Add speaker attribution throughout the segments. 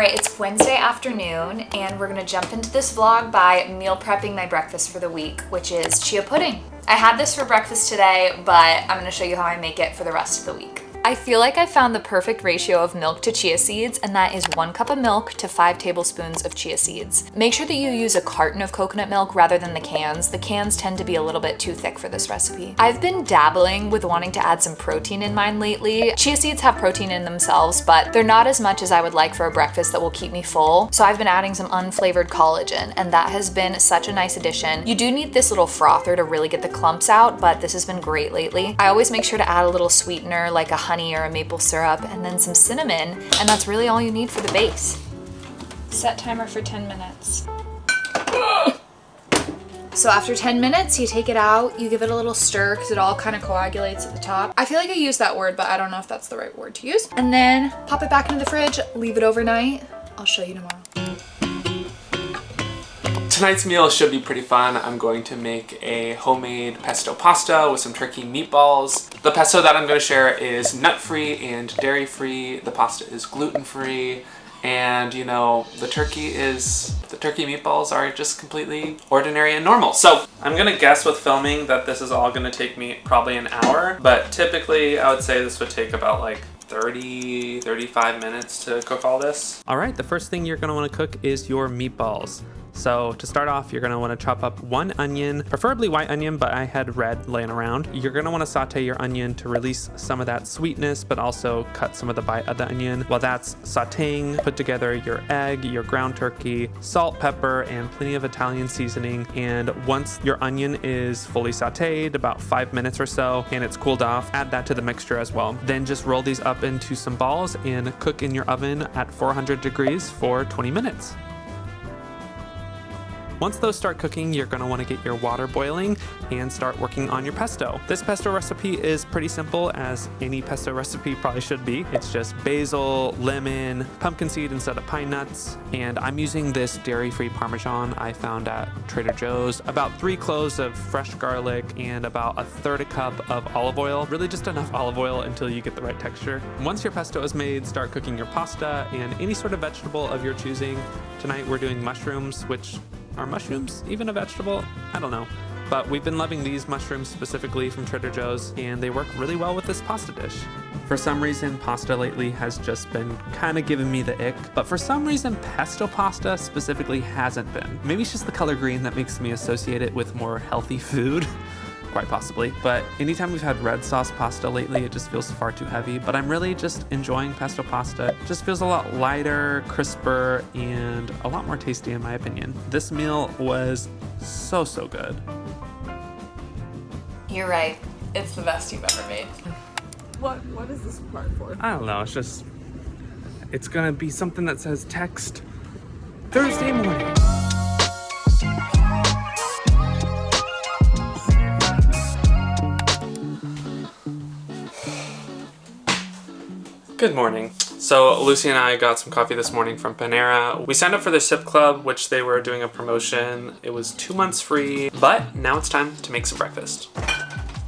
Speaker 1: right, it's Wednesday afternoon and we're gonna jump into this vlog by meal prepping my breakfast for the week, which is chia pudding. I had this for breakfast today, but I'm gonna show you how I make it for the rest of the week. I feel like I found the perfect ratio of milk to chia seeds, and that is 1 cup of milk to 5 tablespoons of chia seeds. Make sure that you use a carton of coconut milk rather than the cans. The cans tend to be a little bit too thick for this recipe. I've been dabbling with wanting to add some protein in mine lately. Chia seeds have protein in themselves, but they're not as much as I would like for a breakfast that will keep me full. So I've been adding some unflavored collagen, and that has been such a nice addition. You do need this little frother to really get the clumps out, but this has been great lately. I always make sure to add a little sweetener like a honey or a maple syrup, and then some cinnamon, and that's really all you need for the base. Set timer for 10 minutes. So after 10 minutes, you take it out, you give it a little stir because it all kind of coagulates at the top. I feel like I used that word, but I don't know if that's the right word to use. And then pop it back into the fridge, leave it overnight. I'll show you tomorrow.
Speaker 2: Tonight's meal should be pretty fun. I'm going to make a homemade pesto pasta with some turkey meatballs. The pesto that I'm going to share is nut-free and dairy-free. The pasta is gluten-free. And you know, the turkey meatballs are just completely ordinary and normal. So I'm gonna guess with filming that this is all gonna take me probably an hour, but typically I would say this would take about like 35 minutes to cook all this. All right, the first thing you're gonna wanna cook is your meatballs. So to start off, you're gonna wanna chop up 1 onion, preferably white onion, but I had red laying around. You're gonna wanna saute your onion to release some of that sweetness, but also cut some of the bite of the onion. While that's sauteing, put together your egg, your ground turkey, salt, pepper, and plenty of Italian seasoning. And once your onion is fully sauteed, about 5 minutes or so, and it's cooled off, add that to the mixture as well. Then just roll these up into some balls and cook in your oven at 400 degrees for 20 minutes. Once those start cooking, you're gonna wanna get your water boiling and start working on your pesto. This pesto recipe is pretty simple, as any pesto recipe probably should be. It's just basil, lemon, pumpkin seed instead of pine nuts, and I'm using this dairy-free Parmesan I found at Trader Joe's, about 3 cloves of fresh garlic, and about 1/3 cup of olive oil. Really just enough olive oil until you get the right texture. Once your pesto is made, start cooking your pasta and any sort of vegetable of your choosing. Tonight we're doing mushrooms, which are mushrooms even a vegetable? I don't know. But we've been loving these mushrooms specifically from Trader Joe's, and they work really well with this pasta dish. For some reason, pasta lately has just been kind of giving me the ick, but for some reason, pesto pasta specifically hasn't been. Maybe it's just the color green that makes me associate it with more healthy food. Quite possibly, but anytime we've had red sauce pasta lately, it just feels far too heavy. But I'm really just enjoying pesto pasta. It just feels a lot lighter, crisper, and a lot more tasty in my opinion. This meal was so good.
Speaker 1: You're right. It's the best you've ever made.
Speaker 3: What is this part for?
Speaker 2: I don't know, it's gonna be something that says text Thursday morning. Good morning. So Lucy and I got some coffee this morning from Panera. We signed up for the Sip Club, which they were doing a promotion. It was 2 months free, but now it's time to make some breakfast.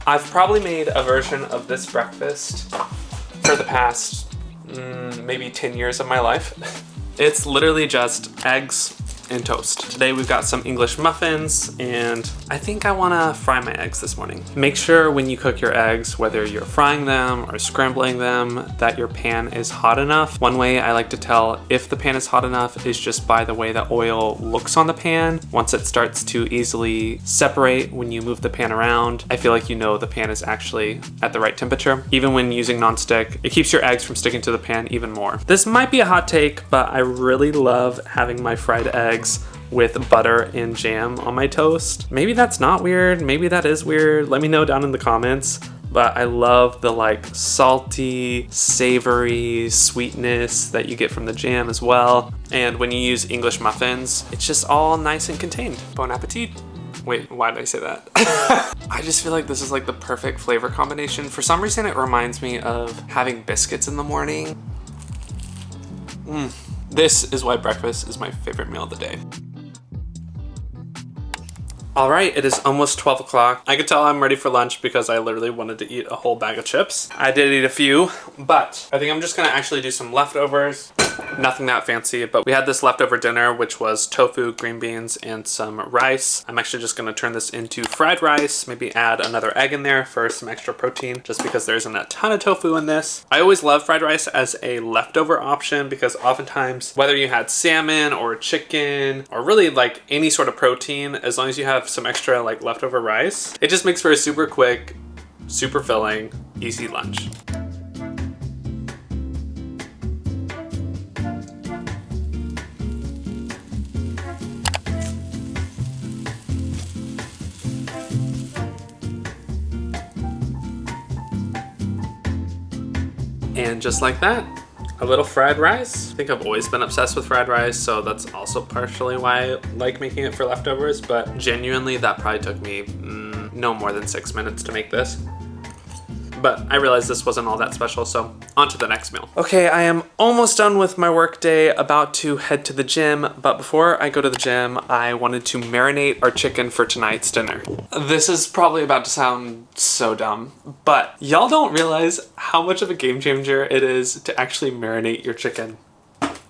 Speaker 2: I've probably made a version of this breakfast for the past maybe 10 years of my life. It's literally just eggs and toast. Today we've got some English muffins, and I think I wanna fry my eggs this morning. Make sure when you cook your eggs, whether you're frying them or scrambling them, that your pan is hot enough. One way I like to tell if the pan is hot enough is just by the way the oil looks on the pan. Once it starts to easily separate when you move the pan around, I feel like you know the pan is actually at the right temperature. Even when using nonstick, it keeps your eggs from sticking to the pan even more. This might be a hot take, but I really love having my fried eggs with butter and jam on my toast. Maybe that's not weird, maybe that is weird. Let me know down in the comments. But I love the like salty, savory sweetness that you get from the jam as well. And when you use English muffins, it's just all nice and contained. Bon appetit. Wait, why did I say that? I just feel like this is like the perfect flavor combination. For some reason, it reminds me of having biscuits in the morning. This is why breakfast is my favorite meal of the day. All right, it is almost 12 o'clock. I could tell I'm ready for lunch because I literally wanted to eat a whole bag of chips. I did eat a few, but I think I'm just gonna actually do some leftovers. Nothing that fancy, but we had this leftover dinner, which was tofu, green beans, and some rice. I'm actually just gonna turn this into fried rice, maybe add another egg in there for some extra protein, just because there isn't a ton of tofu in this. I always love fried rice as a leftover option because oftentimes, whether you had salmon or chicken, or really like any sort of protein, as long as you have some extra like leftover rice, it just makes for a super quick, super filling, easy lunch. And just like that, a little fried rice. I think I've always been obsessed with fried rice, so that's also partially why I like making it for leftovers, but genuinely that probably took me no more than 6 minutes to make this. But I realized this wasn't all that special, so on to the next meal. Okay, I am almost done with my work day, about to head to the gym, but before I go to the gym, I wanted to marinate our chicken for tonight's dinner. This is probably about to sound so dumb, but y'all don't realize how much of a game changer it is to actually marinate your chicken.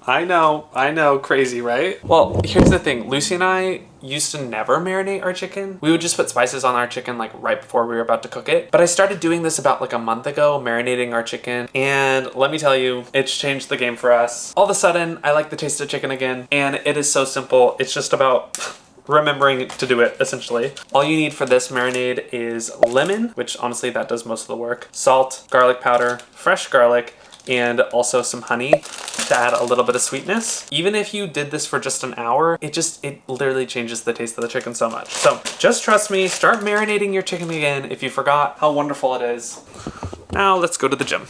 Speaker 2: I know, crazy, right? Well, here's the thing. Lucy and I used to never marinate our chicken. We would just put spices on our chicken like right before we were about to cook it. But I started doing this about like a month ago, marinating our chicken. And let me tell you, it's changed the game for us. All of a sudden, I like the taste of chicken again. And it is so simple. It's just about remembering to do it, essentially. All you need for this marinade is lemon, which honestly, that does most of the work. Salt, garlic powder, fresh garlic, and also some honey to add a little bit of sweetness. Even if you did this for just an hour, it literally changes the taste of the chicken so much. So just trust me, start marinating your chicken again if you forgot how wonderful it is. Now let's go to the gym.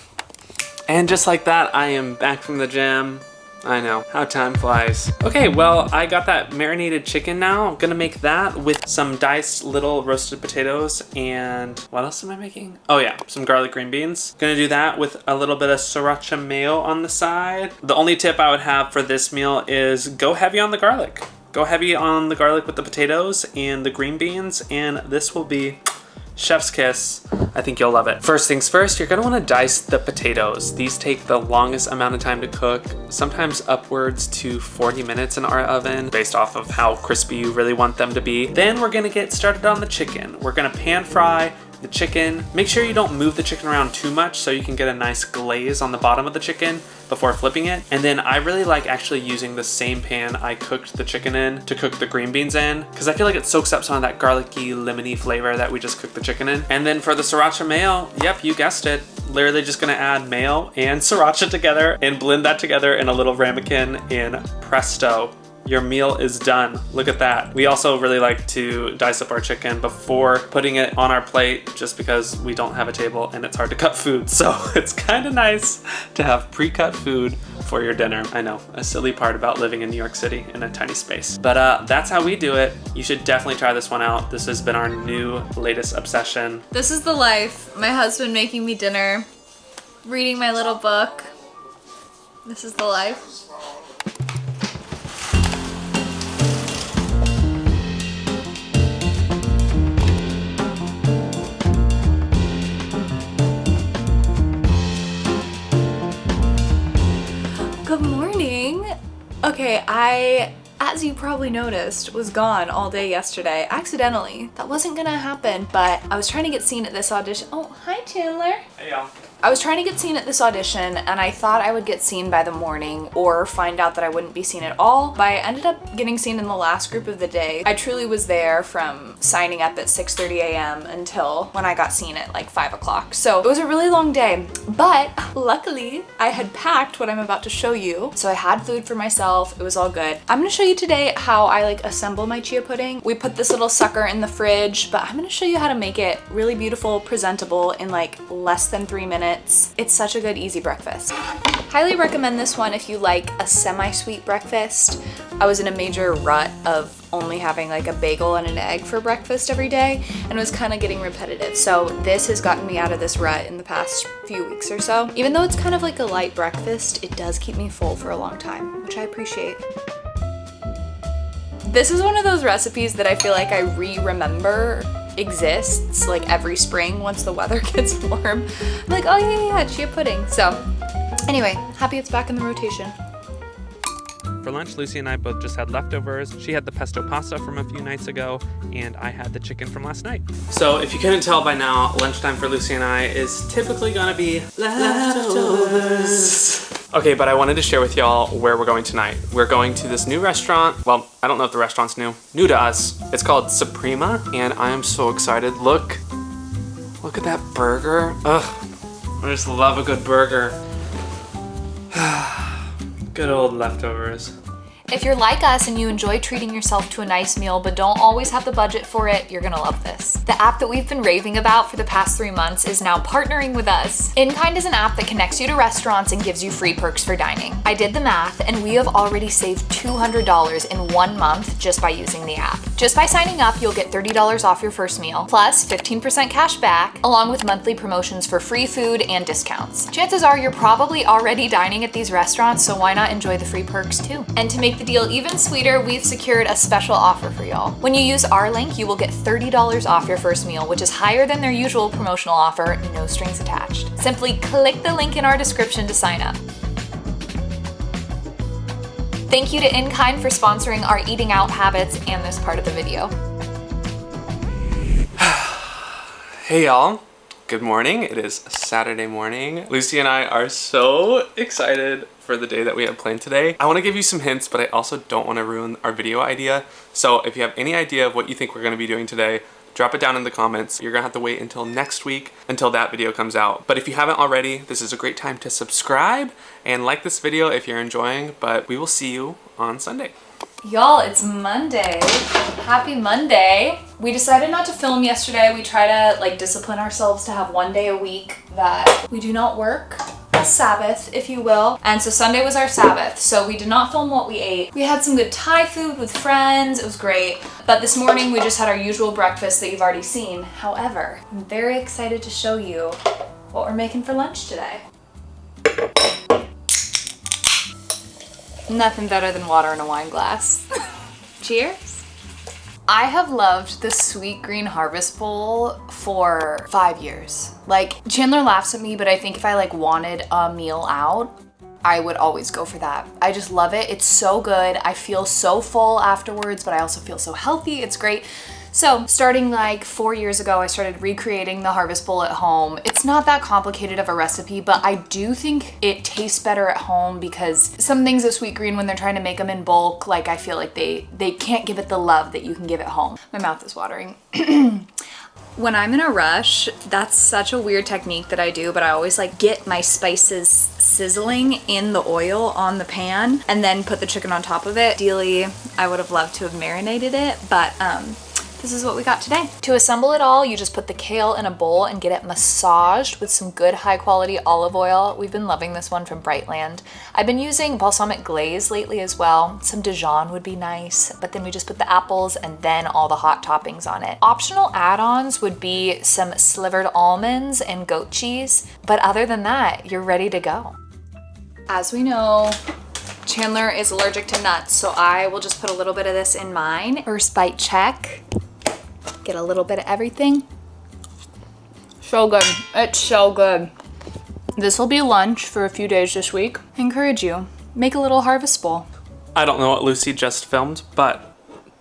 Speaker 2: And just like that, I am back from the gym. I know, how time flies. Okay, well, I got that marinated chicken now. I'm gonna make that with some diced little roasted potatoes and what else am I making? Oh yeah, some garlic green beans. Gonna do that with a little bit of Sriracha mayo on the side. The only tip I would have for this meal is go heavy on the garlic. Go heavy on the garlic with the potatoes and the green beans, and this will be chef's kiss. I think you'll love it. First things first, you're gonna wanna dice the potatoes. These take the longest amount of time to cook, sometimes upwards to 40 minutes in our oven, based off of how crispy you really want them to be. Then we're gonna get started on the chicken. We're gonna pan fry the chicken. Make sure you don't move the chicken around too much so you can get a nice glaze on the bottom of the chicken before flipping it. And then I really like actually using the same pan I cooked the chicken in to cook the green beans in, because I feel like it soaks up some of that garlicky, lemony flavor that we just cooked the chicken in. And then for the Sriracha mayo, yep, you guessed it. Literally just gonna add mayo and Sriracha together and blend that together in a little ramekin, and presto. Your meal is done. Look at that. We also really like to dice up our chicken before putting it on our plate, just because we don't have a table and it's hard to cut food. So it's kind of nice to have pre-cut food for your dinner. I know, a silly part about living in New York City in a tiny space. But that's how we do it. You should definitely try this one out. This has been our new latest obsession.
Speaker 1: This is the life. My husband making me dinner, reading my little book. This is the life. Good morning. Okay, I, as you probably noticed, was gone all day yesterday, accidentally. That wasn't gonna happen, but I was trying to get seen at this audition. Oh, hi Chandler.
Speaker 2: Hey y'all.
Speaker 1: I was trying to get seen at this audition, and I thought I would get seen by the morning or find out that I wouldn't be seen at all, but I ended up getting seen in the last group of the day. I truly was there from signing up at 6:30 a.m. until when I got seen at like 5 o'clock. So it was a really long day, but luckily I had packed what I'm about to show you. So I had food for myself, it was all good. I'm gonna show you today how I like assemble my chia pudding. We put this little sucker in the fridge, but I'm gonna show you how to make it really beautiful, presentable in like less than 3 minutes. It's such a good, easy breakfast. Highly recommend this one if you like a semi-sweet breakfast. I was in a major rut of only having like a bagel and an egg for breakfast every day, and it was kind of getting repetitive. So this has gotten me out of this rut in the past few weeks or so. Even though it's kind of like a light breakfast, it does keep me full for a long time, which I appreciate. This is one of those recipes that I feel like I remember exists like every spring once the weather gets warm. I'm like, oh yeah, chia pudding. So anyway, happy it's back in the rotation.
Speaker 2: For lunch, Lucy and I both just had leftovers. She had the pesto pasta from a few nights ago, and I had the chicken from last night. So if you couldn't tell by now, lunchtime for Lucy and I is typically gonna be leftovers. Okay, but I wanted to share with y'all where we're going tonight. We're going to this new restaurant. Well, I don't know if the restaurant's new to us. It's called Suprema, and I am so excited. Look at that burger. Ugh, I just love a good burger. Good old leftovers.
Speaker 1: If you're like us and you enjoy treating yourself to a nice meal but don't always have the budget for it, you're gonna love this. The app that we've been raving about for the past 3 months is now partnering with us. InKind is an app that connects you to restaurants and gives you free perks for dining. I did the math and we have already saved $200 in 1 month just by using the app. Just by signing up, you'll get $30 off your first meal, plus 15% cash back, along with monthly promotions for free food and discounts. Chances are you're probably already dining at these restaurants, so why not enjoy the free perks too? And to make the deal even sweeter, we've secured a special offer for y'all. When you use our link, you will get $30 off your first meal, which is higher than their usual promotional offer, no strings attached. Simply click the link in our description to sign up. Thank you to InKind for sponsoring our eating out habits and this part of the video.
Speaker 2: Hey y'all, good morning. It is Saturday morning. Lucy and I are so excited for the day that we have planned today. I want to give you some hints, but I also don't want to ruin our video idea. So if you have any idea of what you think we're going to be doing today, drop it down in the comments. You're gonna have to wait until next week until that video comes out. But if you haven't already, this is a great time to subscribe and like this video if you're enjoying, but we will see you on Sunday.
Speaker 1: Y'all, it's Monday. Happy Monday. We decided not to film yesterday. We try to discipline ourselves to have 1 day a week that we do not work. A Sabbath, if you will. And so Sunday was our Sabbath, so we did not film what we ate. We had some good Thai food with friends. It was great. But this morning we just had our usual breakfast that you've already seen. However, I'm very excited to show you what we're making for lunch today. Nothing better than water in a wine glass. Cheers. I have loved the Sweet Green Harvest Bowl for 5 years. Chandler laughs at me, but I think if I wanted a meal out, I would always go for that. I just love it. It's so good. I feel so full afterwards, but I also feel so healthy. It's great. So starting 4 years ago, I started recreating the Harvest Bowl at home. It's not that complicated of a recipe, but I do think it tastes better at home because some things at Sweet Green, when they're trying to make them in bulk, I feel like they can't give it the love that you can give at home. My mouth is watering. When I'm in a rush, that's such a weird technique that I do, but I always get my spices sizzling in the oil on the pan and then put the chicken on top of it. Ideally, I would have loved to have marinated it, but this is what we got today. To assemble it all, you just put the kale in a bowl and get it massaged with some good high quality olive oil. We've been loving this one from Brightland. I've been using balsamic glaze lately as well. Some Dijon would be nice, but then we just put the apples and then all the hot toppings on it. Optional add-ons would be some slivered almonds and goat cheese, but other than that, you're ready to go. As we know, Chandler is allergic to nuts, so I will just put a little bit of this in mine. First bite check. Get a little bit of everything. So good. It's so good. This will be lunch for a few days this week. I encourage you, make a little harvest bowl.
Speaker 2: I don't know what Lucy just filmed, but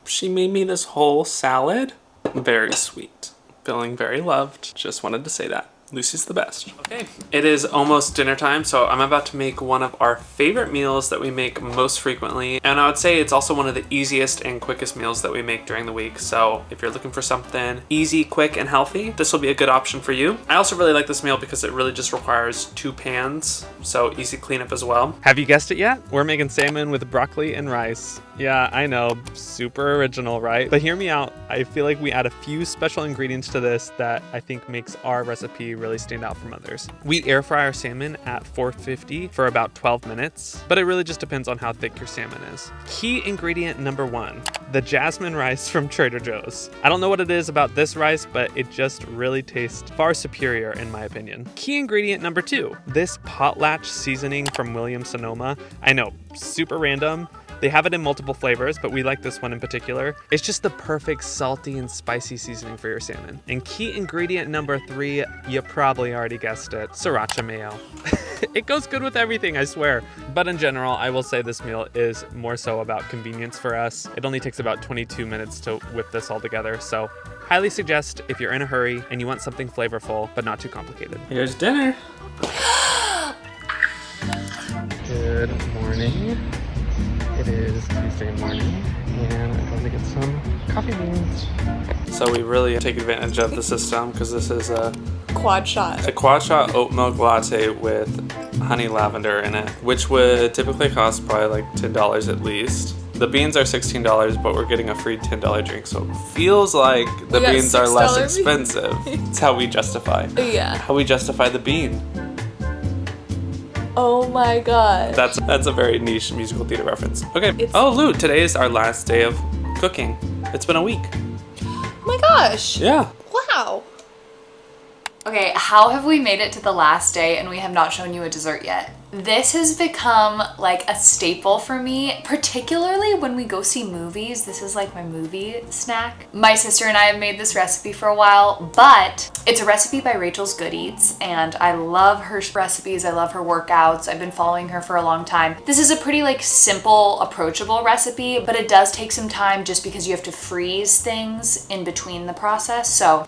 Speaker 2: she made me this whole salad. Very sweet. Feeling very loved. Just wanted to say that. Lucy's the best. Okay, it is almost dinner time, so I'm about to make one of our favorite meals that we make most frequently. And I would say it's also one of the easiest and quickest meals that we make during the week. So if you're looking for something easy, quick, and healthy, this will be a good option for you. I also really like this meal because it really just requires 2 pans, so easy cleanup as well. Have you guessed it yet? We're making salmon with broccoli and rice. Yeah, I know, super original, right? But hear me out. I feel like we add a few special ingredients to this that I think makes our recipe really stand out from others. We air fry our salmon at 450 for about 12 minutes, but it really just depends on how thick your salmon is. Key ingredient number 1, the jasmine rice from Trader Joe's. I don't know what it is about this rice, but it just really tastes far superior in my opinion. Key ingredient number 2, this potlatch seasoning from Williams-Sonoma. I know, super random, They have it in multiple flavors, but we like this one in particular. It's just the perfect salty and spicy seasoning for your salmon. And key ingredient number 3, you probably already guessed it, Sriracha mayo. It goes good with everything, I swear. But in general, I will say this meal is more so about convenience for us. It only takes about 22 minutes to whip this all together, so highly suggest if you're in a hurry and you want something flavorful but not too complicated. Here's dinner. Good morning. It is Tuesday morning and I'm going to get some coffee beans. So we really take advantage of the system because this is a
Speaker 3: Quad shot.
Speaker 2: oat milk latte with honey lavender in it, which would typically cost probably like $10 at least. The beans are $16, but we're getting a free $10 drink, so it feels like the beans are less expensive. It's how we justify.
Speaker 3: Yeah.
Speaker 2: How we justify the bean.
Speaker 3: Oh my god.
Speaker 2: That's a very niche musical theater reference. Okay. Oh, Lu, today is our last day of cooking. It's been a week.
Speaker 3: Oh my gosh.
Speaker 2: Yeah.
Speaker 3: Wow.
Speaker 1: Okay, how have we made it to the last day and we have not shown you a dessert yet? This has become like a staple for me, particularly when we go see movies. This is like my movie snack. My sister and I have made this recipe for a while, but it's a recipe by Rachel's Good Eats, and I love her recipes. I love her workouts. I've been following her for a long time. This is a pretty like simple, approachable recipe, but it does take some time just because you have to freeze things in between the process. So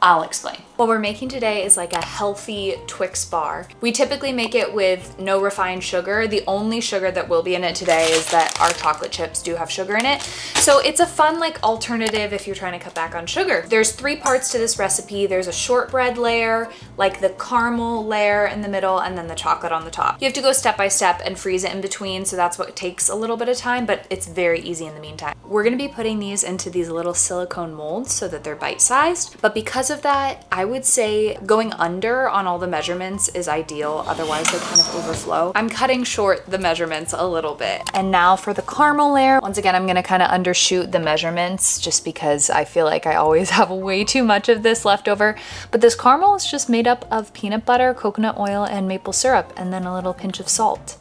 Speaker 1: I'll explain. What we're making today is like a healthy Twix bar. We typically make it with no refined sugar. The only sugar that will be in it today is that our chocolate chips do have sugar in it. So it's a fun like alternative if you're trying to cut back on sugar. There's 3 parts to this recipe. There's a shortbread layer, like the caramel layer in the middle, and then the chocolate on the top. You have to go step by step and freeze it in between, so that's what takes a little bit of time, but it's very easy in the meantime. We're gonna be putting these into these little silicone molds so that they're bite-sized, but because of that, I would say going under on all the measurements is ideal, otherwise they kind of overflow. I'm cutting short the measurements a little bit. And now for the caramel layer, once again, I'm gonna kind of undershoot the measurements just because I feel like I always have way too much of this left over. But this caramel is just made up of peanut butter, coconut oil, and maple syrup, and then a little pinch of salt.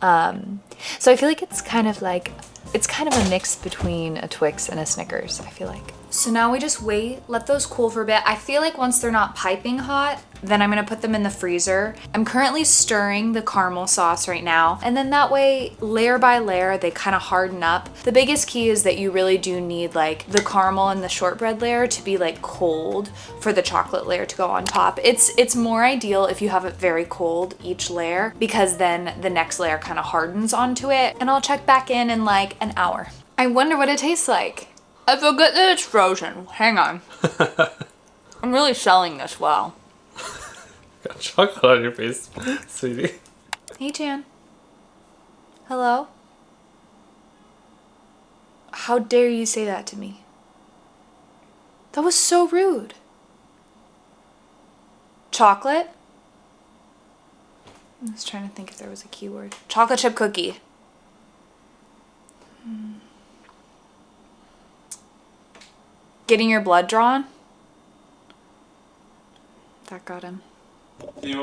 Speaker 1: So I feel like it's kind of a mix between a Twix and a Snickers, I feel like. So now we just wait, let those cool for a bit. I feel like once they're not piping hot, then I'm gonna put them in the freezer. I'm currently stirring the caramel sauce right now, and then that way, layer by layer, they kind of harden up. The biggest key is that you really do need like the caramel and the shortbread layer to be like cold for the chocolate layer to go on top. It's more ideal if you have it very cold, each layer, because then the next layer kind of hardens onto it. And I'll check back in like an hour. I wonder what it tastes like. I forget that it's frozen. Hang on. I'm really selling this well.
Speaker 2: Got chocolate on your face, sweetie.
Speaker 1: Hey, Chan. Hello? How dare you say that to me? That was so rude. Chocolate? I was trying to think if there was a keyword. Chocolate chip cookie. Getting your blood drawn? That got him.
Speaker 2: You